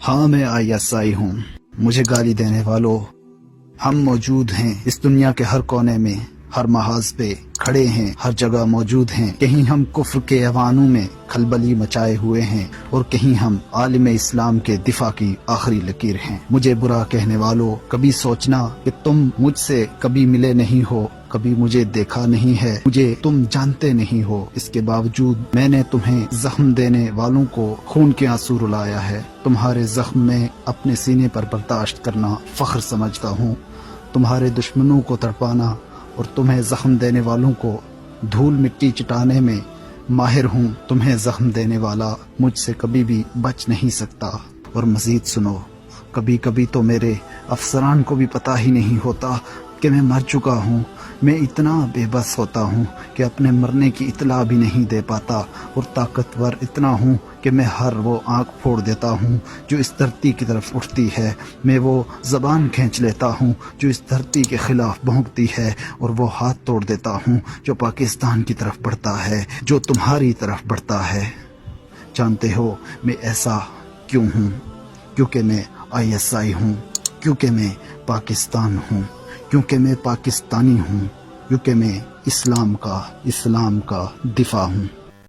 ہاں میں ISI ہوں. مجھے گالی دینے والوں، ہم موجود ہیں اس دنیا کے ہر کونے میں، ہر محاذ پہ کھڑے ہیں، ہر جگہ موجود ہیں. کہیں ہم کفر کے ایوانوں میں کھلبلی مچائے ہوئے ہیں اور کہیں ہم عالم اسلام کے دفاع کی آخری لکیر ہیں. مجھے برا کہنے والوں، کبھی سوچنا کہ تم مجھ سے کبھی ملے نہیں ہو، کبھی مجھے دیکھا نہیں ہے، مجھے تم جانتے نہیں ہو. اس کے باوجود میں نے تمہیں زخم دینے والوں کو خون کے آنسو رلایا ہے. تمہارے زخم میں اپنے سینے پر برداشت کرنا فخر سمجھتا ہوں. تمہارے دشمنوں کو تڑپانا اور تمہیں زخم دینے والوں کو دھول مٹی چٹانے میں ماہر ہوں. تمہیں زخم دینے والا مجھ سے کبھی بھی بچ نہیں سکتا. اور مزید سنو، کبھی کبھی تو میرے افسران کو بھی پتہ ہی نہیں ہوتا کہ میں مر چکا ہوں. میں اتنا بے بس ہوتا ہوں کہ اپنے مرنے کی اطلاع بھی نہیں دے پاتا، اور طاقتور اتنا ہوں کہ میں ہر وہ آنکھ پھوڑ دیتا ہوں جو اس دھرتی کی طرف اٹھتی ہے. میں وہ زبان کھینچ لیتا ہوں جو اس دھرتی کے خلاف بھونکتی ہے، اور وہ ہاتھ توڑ دیتا ہوں جو پاکستان کی طرف بڑھتا ہے، جو تمہاری طرف بڑھتا ہے. جانتے ہو میں ایسا کیوں ہوں؟ کیونکہ میں ISI ہوں، کیونکہ میں پاکستان ہوں، کیونکہ میں پاکستانی ہوں، کیونکہ میں اسلام کا دفاع ہوں.